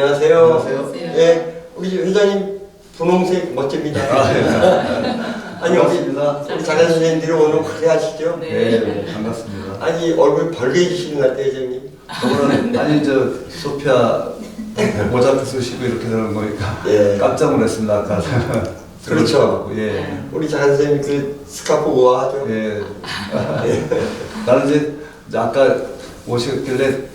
안녕하세요. 안녕하세요. 예, 우리 회장님 분홍색 멋집니다. 아니 우리 작가 선생님들이 오늘 그래 하시죠? 네, 반갑습니다. 아니 얼굴 벌개지시는 것 같아요, 회장님. 오늘 아니 저 소피아 모자도 쓰시고 이렇게 되는 거니까 예. 깜짝 놀랐습니다. 아까. 그렇죠. 예. 우리 작가 선생님 그 스카프 우아하죠? 예. 나는 이제 아까 오셨길래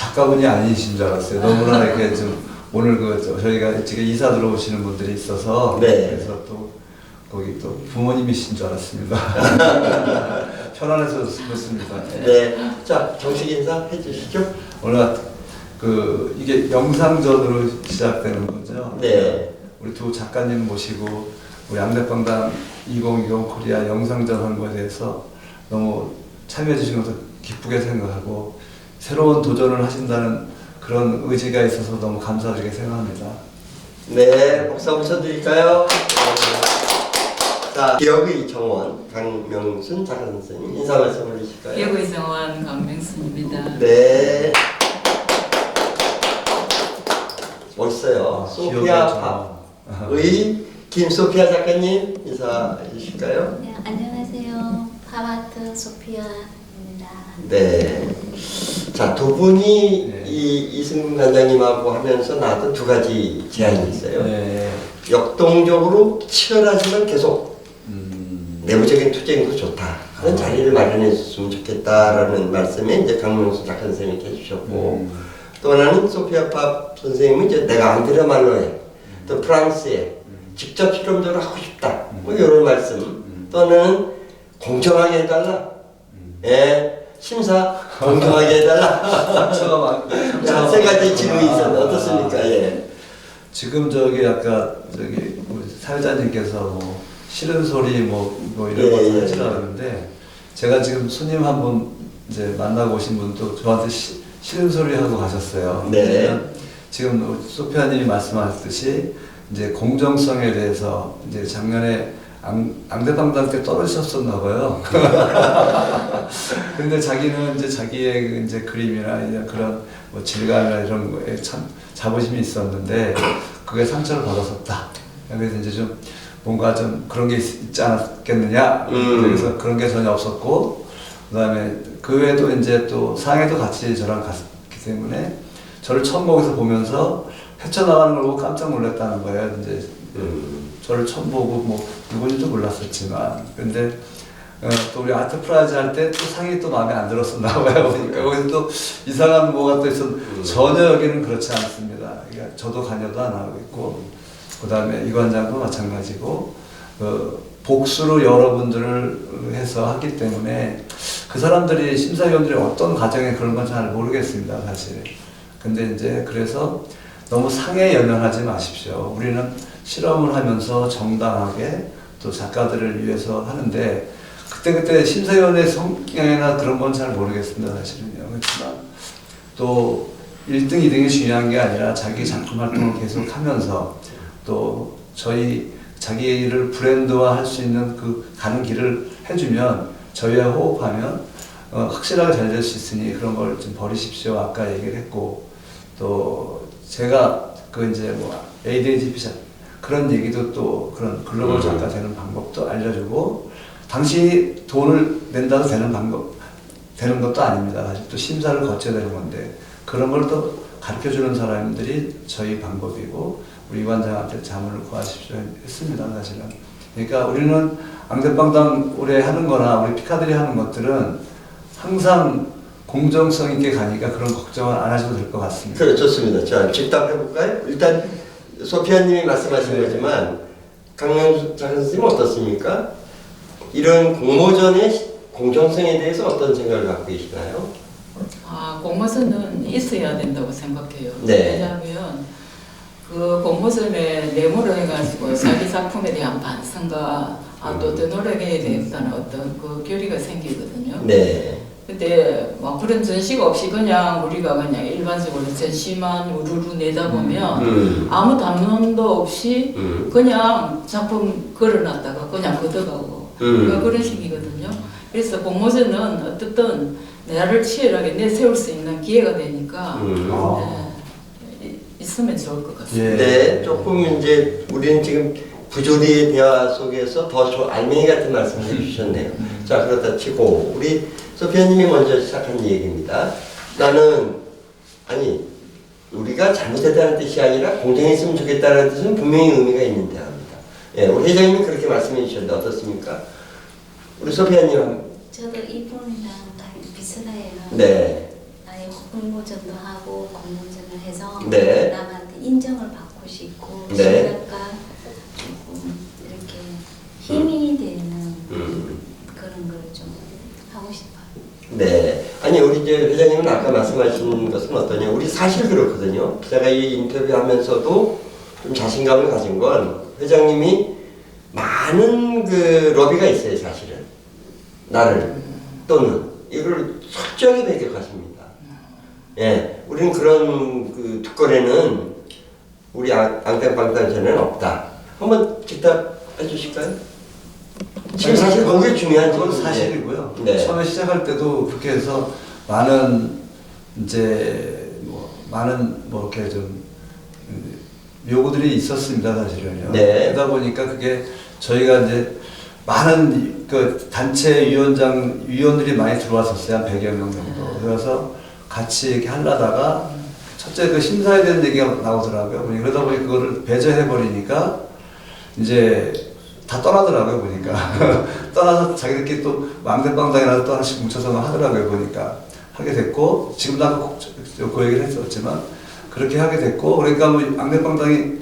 작가분이 아니신 줄 알았어요. 너무나 이렇게 좀 오늘 저희가 지금 이사 들어오시는 분들이 있어서 네. 그래서 또 거기 또 부모님이신 줄 알았습니다. 편안해서 듣습니다. 네. 자, 정식 인사 해주시죠. 오늘 이게 영상전으로 시작되는 거죠. 네. 우리 두 작가님 모시고 우리 양대방당 2020 코리아 영상전 하는 거에 대해서 너무 참여해 주신 것을 기쁘게 생각하고 새로운 도전을 하신다는 그런 의지가 있어서 너무 감사하게 생각합니다. 네, 박수 한번 쳐드릴까요? 자, 기억의 정원 강명순 작가 선생님 인사 말씀 올리실까요? 기억의 정원 강명순입니다. 네. 멋있어요. 소피아 밥의 김소피아 작가님 인사해 주실까요? 네, 안녕하세요. 팝아트 소피아입니다. 네. 자, 두 분이 네. 이승근 관장님하고 하면서 나왔던 두 가지 제안이 있어요. 네. 역동적으로 치열하지만 계속 내부적인 투쟁도 좋다. 하는 자리를 마련해 줬으면 좋겠다라는 말씀에 이제 강명수 작가 선생님께 해주셨고 또 하나는 소피아 팝 선생님은 이제 내가 안드레 말로에 또 프랑스에 직접 실험적으로 하고 싶다. 뭐 이런 말씀. 또 하나는 공정하게 해달라. 예, 심사 공정하게 해달라. 자, 세 가지 질문이 있었는데 어떻습니까? 예. 지금 아까 우리 사회자님께서 뭐 싫은 소리 뭐 이런 예, 것을 예, 하시라는데 제가 지금 손님 한 분 이제 만나고 오신 분도 저한테 싫은 소리 하고 가셨어요. 네. 왜냐면 지금 소피아님이 말씀하셨듯이 이제 공정성에 대해서 이제 작년에 앙대방당 때 떨어지셨었나 봐요. 근데 자기는 이제 자기의 이제 그림이나 이제 그런 뭐 질감이나 이런 거에 참 자부심이 있었는데 그게 상처를 받았었다. 그래서 이제 좀 뭔가 좀 그런 게 있지 않았겠느냐. 그래서 그런 게 전혀 없었고 그다음에 그 외에도 이제 또 상해도 같이 저랑 갔기 때문에 저를 처음 거기서 보면서 헤쳐나가는 걸 보고 깜짝 놀랐다는 거예요. 이제 저를 처음 보고 뭐 누군지도 몰랐었지만 근데 또 우리 아트 프라이즈 할 때 또 상이 또 마음에 안 들었었나 봐요. 그러니까 거기서 또 이상한 뭐가 또 있어 전혀 여기는 그렇지 않습니다. 그러니까 저도 관여도 안 하고 있고 그 다음에 이관장도 마찬가지고 복수로 여러분들을 해서 하기 때문에 그 사람들이 심사위원들이 어떤 과정에 그런 건 잘 모르겠습니다, 사실. 근데 이제 그래서 너무 상에 연연하지 마십시오. 우리는 실험을 하면서 정당하게 또 작가들을 위해서 하는데 그때 심사위원의 성향이나 그런 건 잘 모르겠습니다, 사실은요. 그렇지만 또 1등, 2등이 중요한 게 아니라 자기 작품 활동을 계속 하면서 또 자기 일을 브랜드화 할 수 있는 그 가는 길을 해주면 저희와 호흡하면 확실하게 잘 될 수 있으니 그런 걸 좀 버리십시오. 아까 얘기를 했고 또 제가 이제 뭐 ADHD 그런 얘기도 또 그런 글로벌 작가 되는 방법도 알려주고 당신이 돈을 낸다고 되는 것도 아닙니다. 사실 또 심사를 거쳐야 되는 건데 그런 걸 또 가르쳐주는 사람들이 저희 방법이고 우리 관장한테 자문을 구하십시오 했습니다, 사실은. 그러니까 우리는 앙대방당 올해 하는 거나 우리 피카들이 하는 것들은 항상 공정성 있게 가니까 그런 걱정을 안 하셔도 될 것 같습니다. 그래, 좋습니다. 자, 직답해 볼까요? 일단 소피아님이 말씀하신 거지만 강명수 작가 선생님 어떻습니까? 이런 공모전의 공정성에 대해서 어떤 생각을 갖고 계시나요? 공모전은 있어야 된다고 생각해요. 네. 왜냐하면 그 공모전에 네모를 해가지고 자기 작품에 대한 반성과 또 더 노력에 대해서는 어떤 그 결의가 생기거든요. 네. 근데 뭐 그런 전시가 없이 그냥 우리가 그냥 일반적으로 전시만 우르르 내다 보면 아무 담론도 없이 그냥 작품 걸어놨다가 그냥 걷어가고 그런 식이거든요. 그래서 공모전은 어떻든 나를 치열하게 내세울 수 있는 기회가 되니까 있으면 좋을 것 같습니다. 예. 네, 조금 이제 우리는 지금 부조리의 대화 속에서 더 알맹이 같은 말씀을 해주셨네요. 자, 그렇다 치고 우리 소피아님이 먼저 시작한 얘기입니다. 나는 아니 우리가 잘못했다는 뜻이 아니라 공정했으면 좋겠다는 뜻은 분명히 의미가 있는데 합니다. 예, 우리 회장님이 그렇게 말씀해 주셨는데 어떻습니까? 우리 소피아님. 저도 이분이랑 다 비슷해요. 네. 나의 홍보전도 하고 공모전을 해서 네. 남한테 인정을 받고 싶고 네. 실력과 조금 이렇게 힘이 되는 그런 걸 좀 하고 싶어요. 네. 아니, 우리 이제 회장님은 아까 말씀하신 것은 어떠냐. 우리 사실 그렇거든요. 제가 이 인터뷰 하면서도 좀 자신감을 가진 건 회장님이 많은 그 러비가 있어요, 사실은. 나를 또는 이걸 철저하게 배격하십니다. 예. 우리는 그런 그 특권에는 우리 앙땅빵땅전에는 없다. 한번 직답해 주실까요? 지금 사실 그게 중요한 그건 질문인데. 사실이고요. 네. 처음에 시작할 때도 그렇게 해서 많은 이제 많은 이렇게 좀 요구들이 있었습니다, 사실은요. 네. 그러다 보니까 그게 저희가 이제 많은 그 단체 위원들이 많이 들어왔었어요. 한 100여 명 정도. 그래서 같이 이렇게 하려다가 첫째 그 심사에 대한 얘기가 나오더라고요. 그러다 보니 그거를 배제해버리니까 이제 다 떠나더라고요, 보니까. 떠나서 자기들끼리 또 망대빵당이라도 또 하나씩 뭉쳐서 하더라고요, 보니까. 하게 됐고, 지금도 아까 그 얘기를 했었지만, 그렇게 하게 됐고, 그러니까 뭐 망대빵당이,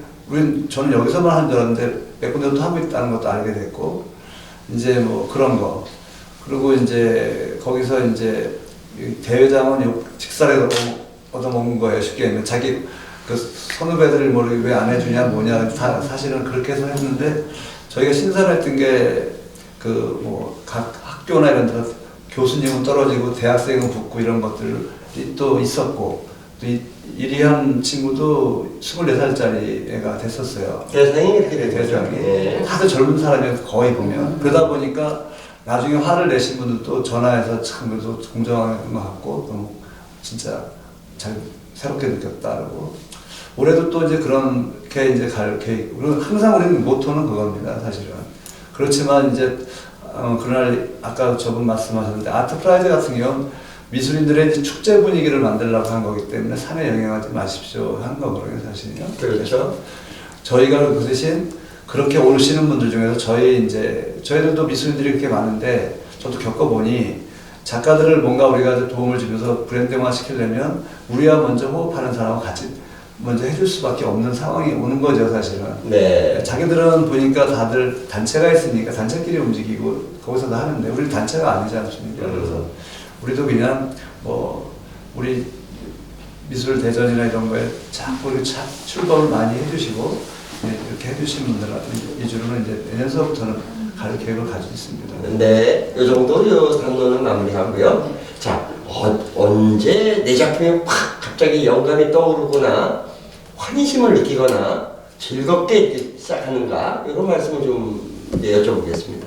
저는 여기서만 하는 줄 알았는데, 몇 군데 또 하고 있다는 것도 알게 됐고, 이제 뭐 그런 거. 그리고 이제 거기서 이제 대회장은 직사를 얻어먹는 거예요, 쉽게 얘기하면. 자기 그 선후배들 왜 안 해주냐, 뭐냐, 사실은 그렇게 해서 했는데, 저희가 신사를 했던 게, 각 학교나 이런 데서 교수님은 떨어지고 대학생은 붙고 이런 것들이 또 있었고, 또 이리한 친구도 24살짜리 애가 됐었어요. 대상이 이렇게 되죠. 대장이. 예. 다들 젊은 사람이어서 거의 보면. 그러다 보니까 나중에 화를 내신 분들도 전화해서 참 그래도 공정한 것 같고, 또 진짜 잘 새롭게 느꼈다. 그러고. 올해도 또 이제 그렇게 이제 갈 계획. 항상 우리는 모토는 그겁니다, 사실은. 그렇지만 이제, 그날 아까 저분 말씀하셨는데, 아트 프라이드 같은 경우는 미술인들의 이제 축제 분위기를 만들려고 한 거기 때문에 산에 영향하지 마십시오 한 거거든요, 사실은요. 그렇죠. 저희가 그 대신 그렇게 오시는 분들 중에서 저희들도 미술인들이 그렇게 많은데, 저도 겪어보니, 작가들을 뭔가 우리가 도움을 주면서 브랜드화 시키려면, 우리와 먼저 호흡하는 사람하고 같이 먼저 해줄 수밖에 없는 상황이 오는 거죠, 사실은. 네. 자기들은 보니까 다들 단체가 있으니까 단체끼리 움직이고 거기서도 하는데 우리 단체가 아니지 않습니까? 그래서 우리도 그냥 우리 미술 대전이나 이런 거에 자꾸 이렇게 출범을 많이 해주시고 이렇게 해주신 분들 위주로는 이제 내년서부터는 갈 계획을 가지고 있습니다. 네, 이 정도 요 단론은 마무리하고요. 자, 언제 내 작품이 팍 갑자기 영감이 떠오르거나 환희심을 느끼거나 즐겁게 시작하는가 이런 말씀을 좀 여쭤보겠습니다.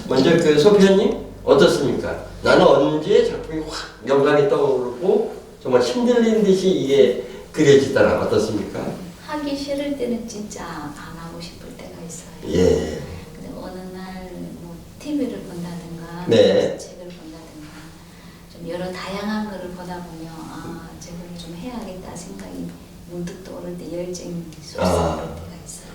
먼저 그 소피아님 어떻습니까? 나는 언제 작품이 확 영감이 떠오르고 정말 힘들린 듯이 이게 그려지더라 어떻습니까? 하기 싫을 때는 진짜 안 하고 싶을 때가 있어요. 예. 근데 어느 날 뭐 TV를 본다든가, 네. 책을 본다든가, 좀 여러 다양한 거를 보다 보면 저걸 좀 해야겠다 생각이 문득 떠오를 때 열정이 솟아오를 때가 있어요.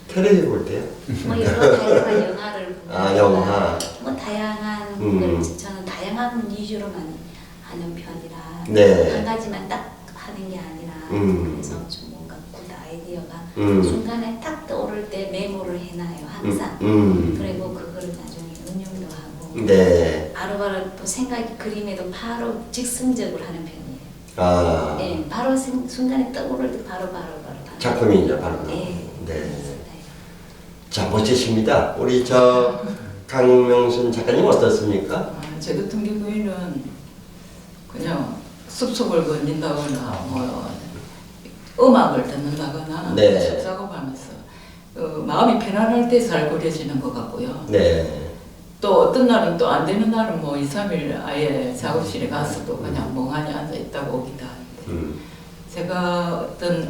텔레비 볼 때요? 뭐 여러 다양한 영화를 보다든가, 영화. 뭐 다양한 걸 저는 다양한 위주로만 하는 편이라 네. 한 가지만 딱 하는 게 아니라 그래서 좀 뭔가 굿 아이디어가 순간에 딱 떠오를 때 메모를 해놔요 항상. 그리고 그거를 나중에 응용도 하고 네. 바로바로 또 생각이 그림에도 바로 즉흥적으로 하는 편이에요. 네, 바로 순간에 떠오를 때 바로 작품이죠, 바로. 네. 네. 자, 멋지십니다. 우리 강명순 작가님 어떻습니까? 제 같은 경우에는 그냥 숲속을 걷는다거나 음악을 듣는다거나 네. 작업하면서 마음이 편안할 때 잘 그려지는 것 같고요. 네. 또 어떤 날은 또 안 되는 날은 뭐 2, 3일 아예 작업실에 가서도 그냥 멍하니 앉아 있다가 오기도 하는데 제가 어떤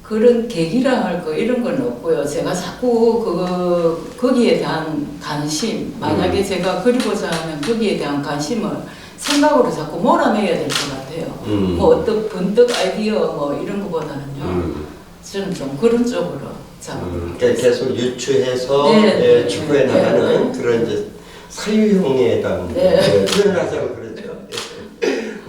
그런 계기라 할 거 이런 건 없고요. 제가 자꾸 거기에 대한 관심, 만약에 제가 그리고자 하면 거기에 대한 관심을 생각으로 자꾸 몰아내야 될 것 같아요. 뭐 어떤 번뜩 아이디어 뭐 이런 거보다는요. 저는 좀 그런 쪽으로 그러니까 계속 유추해서 네, 추구해 네, 나가는 네. 그런 이제 사유형에 대한 표현하자면 그렇죠.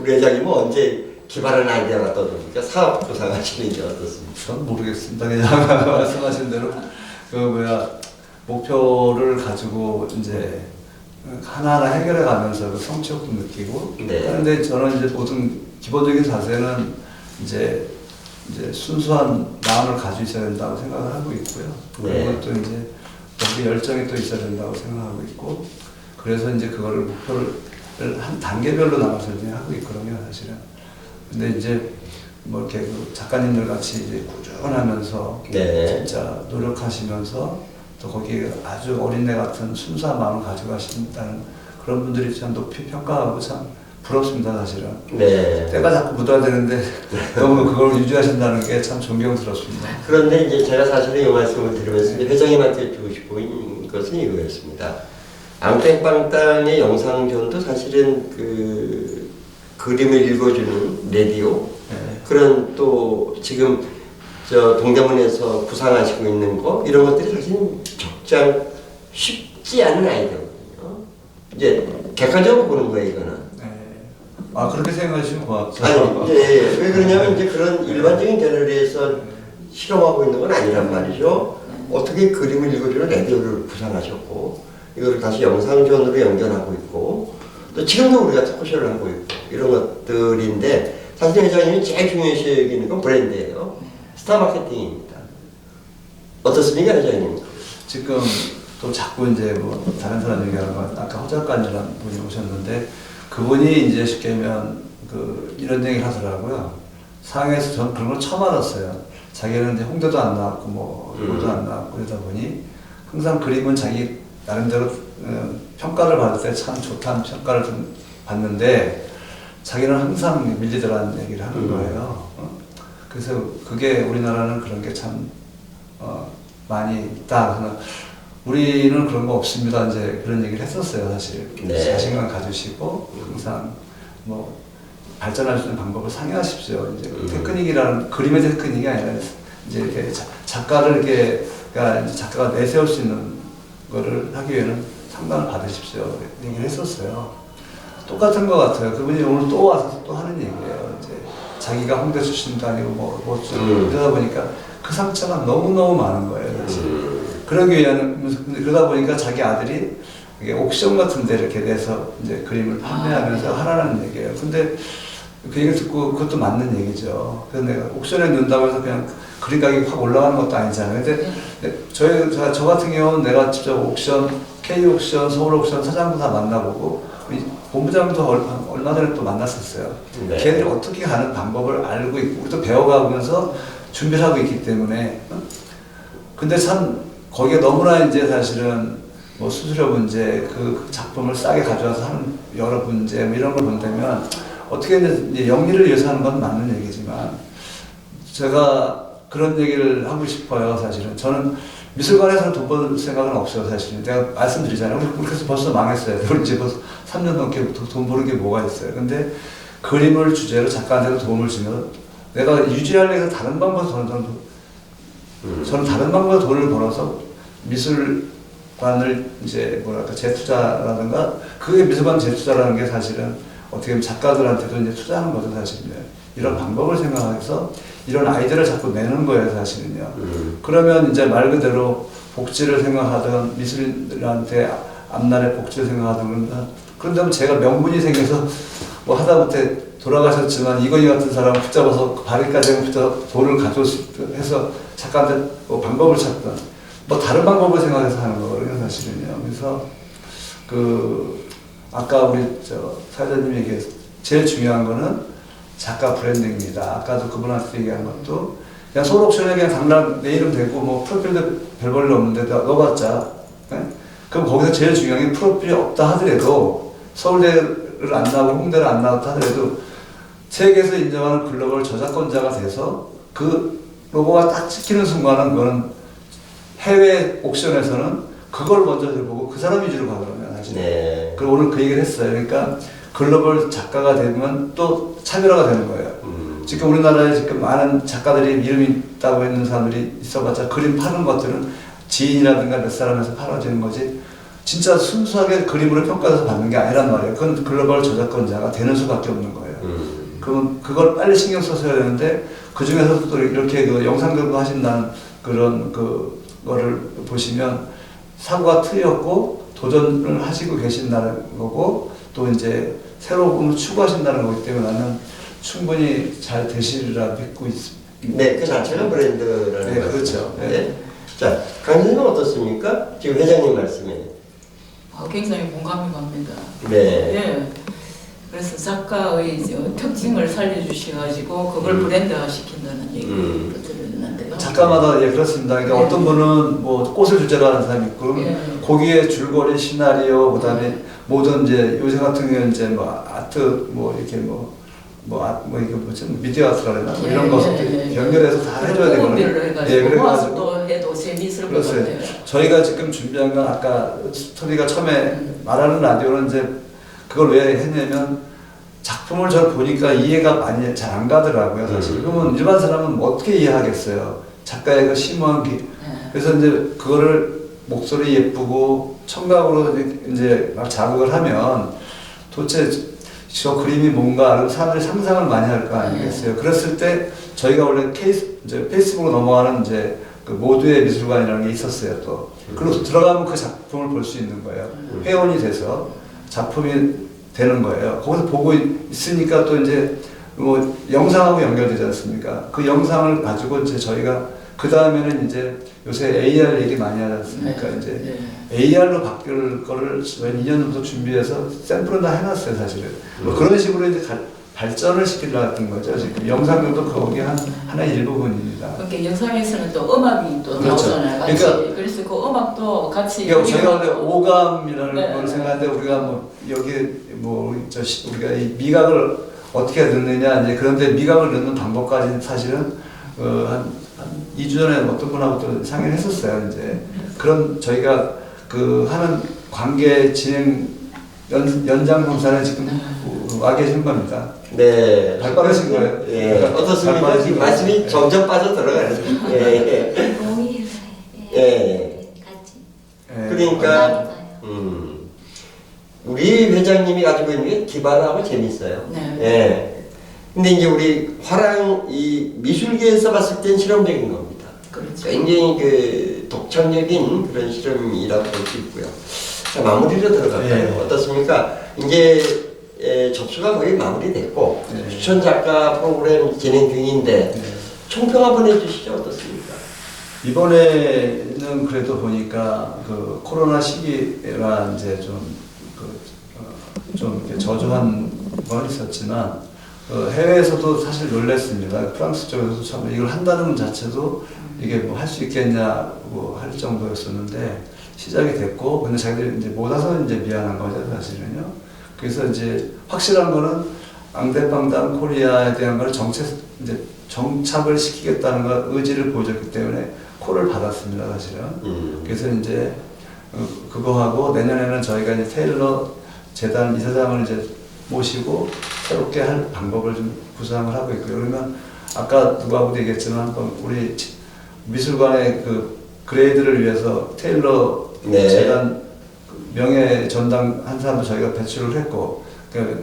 우리 회장님은 언제 기발한 아이디어가 떠도니까 사업 구상하시는 게 어떻습니까? 전 모르겠습니다. 그냥 말씀하신 대로 목표를 가지고 이제 하나하나 해결해 가면서 그 성취욕도 느끼고. 네. 그런데 저는 이제 모든 기본적인 자세는 이제 순수한 마음을 가지고 있어야 된다고 생각을 하고 있고요. 네. 그리고 또 이제 거기 열정이 또 있어야 된다고 생각하고 있고. 그래서 이제 그거를 목표를 한 단계별로 나눠서 이제 하고 있거든요, 사실은. 근데 이제 뭐 이렇게 그 작가님들 같이 이제 꾸준하면서 네. 진짜 노력하시면서 또 거기에 아주 어린애 같은 순수한 마음을 가지고 가신다는 그런 분들이 참 높이 평가하고 참 부럽습니다, 사실은. 네. 때가 자꾸 묻어야 되는데 너무 그걸 유지하신다는 게 참 존경스럽습니다. 그런데 이제 제가 사실은 이 말씀을 드리면서 이제 회장님한테 주고 싶은 것은 이거였습니다. 앙땡빵땅의 영상전도 사실은 그 그림을 읽어주는 라디오 네. 그런 또 지금 저 동대문에서 구상하시고 있는 거 이런 것들이 사실 적장 쉽지 않은 아이디어거든요. 이제 객관적으로 보는 거예요, 이거는. 네. 아 그렇게 생각해 주시면 고맙죠. 아니, 이제 왜 그러냐면 이제 그런 일반적인 갤러리에서 실험하고 있는 건 아니란 말이죠. 어떻게 그림을 읽어주는 라디오를 구상하셨고 이거를 다시 영상전으로 연결하고 있고 또 지금도 우리가 토크쇼를 하고 있고 이런 것들인데 사실 회장님이 제일 중요시 여기는 건 브랜드예요. 스타 마케팅입니다. 어떻습니까, 회장님? 지금 또 자꾸 이제 뭐 다른 사람 얘기하는 건 아까 허 작가님이라는 분이 오셨는데 그분이 이제 쉽게 하면 그 이런 얘기를 하더라고요. 상해에서 저는 그런 걸 처음 알았어요. 자기는 이제 홍대도 안 나왔고 뭐 이것도 안 나왔고 그러다 보니 항상 그림은 자기 나름대로 평가를 받을 때 참 좋다는 평가를 좀 받는데 자기는 항상 밀리더라는 얘기를 하는 거예요. 그래서 그게 우리나라는 그런 게 참 많이 있다. 그래서 우리는 그런 거 없습니다. 이제 그런 얘기를 했었어요, 사실. 네. 자신감 가지시고 항상 뭐 발전할 수 있는 방법을 상의하십시오. 이제 테크닉이라는 그림의 테크닉이 아니라 이제 이렇게 작가를 이렇게 그러니까 작가가 내세울 수 있는 거를 하기 위해는 상담을 받으십시오. 얘기를 했었어요. 똑같은 것 같아요. 그분이 오늘 또 와서 또 하는 얘기예요. 이제 자기가 홍대 출신도 아니고 뭐 그러다 보니까 그 상처가 너무너무 많은 거예요, 사실. 그러기 위한, 그러다 보니까 자기 아들이 이게 옥션 같은 데 이렇게 내서 이제 그림을 판매하면서 하라는 얘기예요. 근데 그 얘기를 듣고 그것도 맞는 얘기죠. 그래서 내가 옥션에 넣는다고 해서 그냥 그림 가격이 확 올라가는 것도 아니잖아요. 근데 저 같은 경우는 내가 직접 옥션, K옥션, 서울옥션 사장도 다 만나보고 본부장도 얼마 전에 또 만났었어요. 네. 걔들이 어떻게 가는 방법을 알고 있고 우리도 배워가면서 준비를 하고 있기 때문에 근데 참 거기에 너무나 이제 사실은 뭐 수수료 문제, 그 작품을 싸게 가져와서 하는 여러 문제 뭐 이런 걸 본다면 어떻게 이제 영리를 위해서 하는 건 맞는 얘기지만 제가 그런 얘기를 하고 싶어요. 사실은 저는 미술관에서는 돈 벌 생각은 없어요. 사실은 내가 말씀드리잖아요. 우리 그래서 벌써 망했어요. 우리 이제 벌써 3년 넘게 돈 버는 게 뭐가 있어요. 근데 그림을 주제로 작가한테도 도움을 주면 내가 유지하려고 해서 다른 방법으로 저는 다른 방법으로 돈을 벌어서 미술관을 이제 뭐랄까 재투자라든가 그게 미술관 재투자라는 게 사실은 어떻게 보면 작가들한테도 이제 투자하는 거죠, 사실은. 이런 방법을 생각해서 이런 아이디어를 자꾸 내는 거예요, 사실은요. 그러면 이제 말 그대로 복지를 생각하든 미술인들한테 앞날의 복지를 생각하든 그런다면 제가 명분이 생겨서 뭐 하다못해 돌아가셨지만 이건희 같은 사람 붙잡아서 발을까지 붙여 돈을 가져해서 작가한테 뭐 방법을 찾든 뭐 다른 방법을 생각해서 하는 거거든요, 사실은요. 그래서 그 아까 우리 사회자님이 얘기했 제일 중요한 거는 작가 브랜딩입니다. 아까도 그분한테 얘기한 것도 그냥 서울옥션에 그냥 당장 내 이름 대고 뭐 프로필도 별 볼일 없는데 넣어봤자 네? 그럼 거기서 제일 중요한 게 프로필이 없다 하더라도 서울대를 안 나오고 홍대를 안 나왔다 하더라도 세계에서 인정하는 글로벌 저작권자가 돼서 그 로고가 딱 찍히는 순간은 그거는 해외 옥션에서는 그걸 먼저 들보고 그 사람 위주로 가거든요, 사실. 네. 그리고 오늘 그 얘기를 했어요. 그러니까 글로벌 작가가 되면 또 차별화가 되는 거예요. 지금 우리나라에 지금 많은 작가들이 이름이 있다고 있는 사람들이 있어봤자 그림 파는 것들은 지인이라든가 몇 사람에서 팔아지는 거지 진짜 순수하게 그림으로 평가해서 받는 게 아니란 말이에요. 그건 글로벌 저작권자가 되는 수밖에 없는 거예요. 그럼 그걸 빨리 신경 써서 해야 되는데 그 중에서도 또 이렇게 그 영상들도 하신다는 그런 그거를 보시면 사고가 틀렸고 도전을 하시고 계신다는 거고 또 이제 새로운 추구하신다는 거기 때문에 나는 충분히 잘 되시리라 믿고 있습니다. 네, 그 자체가 브랜드라는 네, 거죠. 그렇죠. 네. 네. 자, 강 선생님은 어떻습니까? 지금 회장님 말씀에. 굉장히 공감이 갑니다. 네. 예. 그래서 작가의 특징을 살려주셔가지고 그걸 브랜드화 시킨다는 얘기를 들었는데요. 작가마다 예 그렇습니다. 그러니까 네. 어떤 분은 뭐 꽃을 주제로 하는 사람이 있고 네. 거기에 줄거리 시나리오 그다음에 모든 이제 요새 같은 경우는 이제 뭐 아트 뭐 이렇게 이게 뭐지 미디어 아트라 그러나 뭐 이런 것들 연결해서 다 해줘야 되거든요. 예, 그래가지고 또 해도 재미있을 것 그렇어요. 같아요. 저희가 지금 준비한 건 아까 스토리가 처음에 말하는 라디오는 이제 그걸 왜 했냐면 작품을 저 보니까 이해가 많이 잘 안 가더라고요, 사실. 그러면 일반 사람은 뭐 어떻게 이해하겠어요? 작가의 그 심오한 그래서 이제 그거를 목소리 예쁘고 청각으로 이제 막 자극을 하면 도대체 저 그림이 뭔가 사람들이 상상을 많이 할 거 아니겠어요? 그랬을 때 저희가 원래 이제 페이스북으로 넘어가는 이제 그 모두의 미술관이라는 게 있었어요, 또. 그리고 들어가면 그 작품을 볼 수 있는 거예요. 회원이 돼서 작품이 되는 거예요. 거기서 보고 있으니까 또 이제 뭐 영상하고 연결되지 않습니까? 그 영상을 가지고 이제 저희가 그 다음에는 이제 요새 AR 얘기 많이 하지 않습니까? 네. 이제 네. AR로 바뀔 거를 저희 2년 정도 준비해서 샘플은 다 해놨어요, 사실은. 뭐 그런 식으로 이제 발전을 시키려는 거죠. 지금 영상들도 거기 하나의 일부분입니다. 그러니까 영상에서는 또 음악이 또 그렇죠. 나오잖아요. 같이. 그러니까 그래서 그 음악도 같이. 그러니까 저희가 원래 오감이라는 네. 걸 생각하는데 우리가 뭐 여기 뭐 우리가 이 미각을 어떻게 넣느냐 이제 그런데 미각을 넣는 방법까지 사실은 한 2주 전에 어떤 분하고 또 상의를 했었어요. 이제 그런 저희가 그 하는 관계 진행 연장검사를 지금 와 계신 겁니다. 네. 발 빠르신 거예요? 예. 어떻습니까? 지금 말씀이 점점 빠져 들어가요. 예. 동의를 예. 같이. 그러니까 우리 회장님이 가지고 있는 게 기발하고 재밌어요. 네. 예. 근데 이제 우리 화랑 이 미술계에서 봤을 땐 실험적인 겁니다. 그렇죠. 굉장히 그 독창적인 그런 실험이라고 볼 수 있고요. 자, 마무리로 들어갈까요? 예. 어떻습니까? 이제 접수가 거의 마무리됐고 추천 작가 프로그램 진행 중인데 총평 한번 해주시죠. 어떻습니까? 이번에는 그래도 보니까 그 코로나 시기라 이제 좀 이렇게 저조한 건 있었지만 해외에서도 사실 놀랐습니다. 프랑스 쪽에서도 참 이걸 한다는 것 자체도 이게 뭐 할 수 있겠냐고 할 정도였었는데 시작이 됐고 근데 자기들이 이제 못 와서 이제 미안한 거죠, 사실은요. 그래서 이제 확실한 거는 앙대방당 코리아에 대한 걸 이제 정착을 시키겠다는 걸 의지를 보여줬기 때문에 콜을 받았습니다, 사실은. 그래서 이제 그거하고 내년에는 저희가 이제 테일러 재단 이사장을 이제 모시고 새롭게 할 방법을 좀 구상을 하고 있고요. 그러면 아까 누구하고도 얘기했지만 한번 우리 미술관의 그 그레이드를 위해서 테일러 네. 재단 명예 전당 한 사람도 저희가 배출을 했고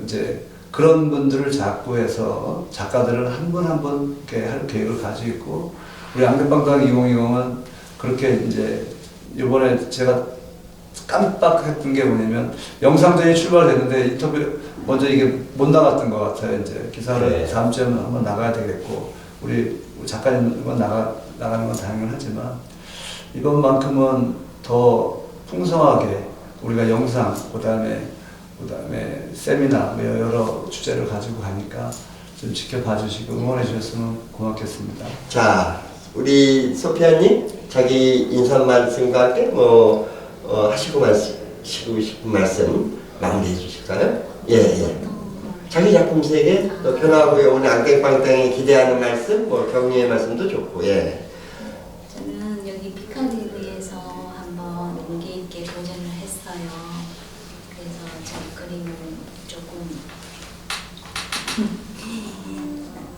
이제 그런 분들을 잡고 해서 작가들을 한 분 한 분 이렇게 할 계획을 가지고 있고 우리 앙대방당 2020은 그렇게 이제 이번에 제가 깜빡했던 게 뭐냐면 영상전이 출발됐는데 인터뷰 먼저 이게 못 나갔던 것 같아요. 이제 기사를 네. 다음 주에는 한번 나가야 되겠고 우리 작가님은 나가는 건 당연하지만 이번만큼은 더 풍성하게 우리가 영상 그다음에 세미나 여러 주제를 가지고 가니까 좀 지켜봐 주시고 응원해 주셨으면 고맙겠습니다. 자, 우리 소피아님 자기 인사 말씀과 함께 하시고 싶은 말씀 마무리해 주실까요? 예. 자기 작품 세계 또 변화하고 오늘 안개빵땅에 기대하는 말씀, 뭐 격려의 말씀도 좋고 예. 저는 여기 피카디리에서 한번 용기 있게 도전을 했어요. 그래서 제 그림을 조금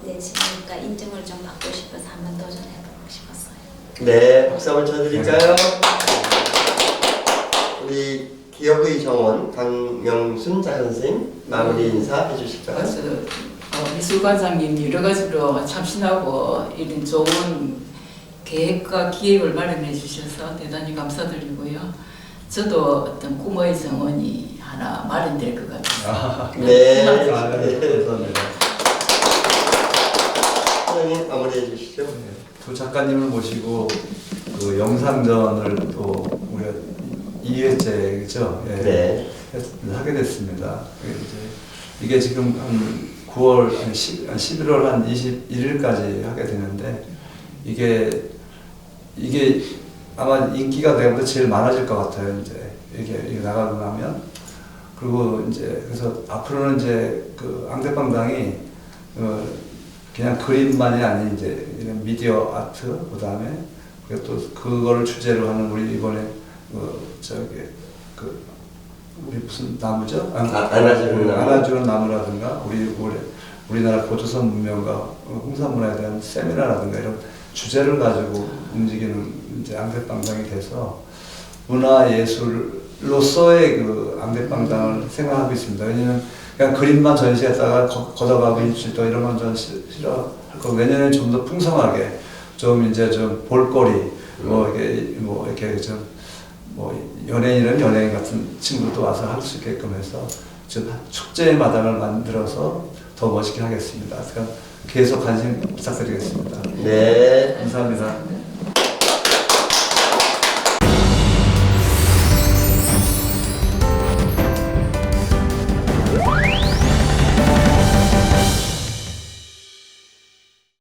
내시니까 인정을 좀 받고 싶어서 한번 도전해보고 싶었어요. 네, 박수 한번 쳐드릴까요? 우리 기업의 정원 강명순 작은선생님 마무리 인사 해주실까요? 그래서 미술관장님 여러 가지로 참신하고 이런 좋은 계획과 기획을 마련해 주셔서 대단히 감사드리고요. 저도 어떤 꿈의 정원이 하나 마련될 것 같아요. 네. 감사합니다. 선생님 마무리해 주시죠. 두 작가님을 모시고 그 영상전을 또 우리가 2회째죠. 예. 네. 하게 됐습니다. 이게 지금 한 9월, 아니 11월 한 21일까지 하게 되는데 이게 아마 인기가 내보다 제일 많아질 것 같아요. 이게 나가고 나면. 그리고 이제 그래서 앞으로는 이제 그 앙대빵당이 그냥 그림만이 아닌 이제 이런 미디어 아트 그다음에 또 그거를 주제로 하는 우리 이번에 우리 무슨 나무죠? 안아주는 나무라든가 우리나라 고조선 문명과 홍산문화에 대한 세미나라든가 이런 주제를 가지고 움직이는 이제 앙대빵당이 돼서 문화예술로서의 그 앙대빵당을 생각하고 있습니다. 왜냐면 그냥 그림만 전시했다가 걷어가고 일주일 이런 건 전 싫어할 거고 내년에 좀 더 풍성하게 좀 이제 좀 볼거리 이렇게 좀 연예인은 연예인 같은 친구도 와서 할 수 있게끔 해서 좀 축제의 마당을 만들어서 더 멋있게 하겠습니다. 그러니까 계속 관심 부탁드리겠습니다. 네. 감사합니다.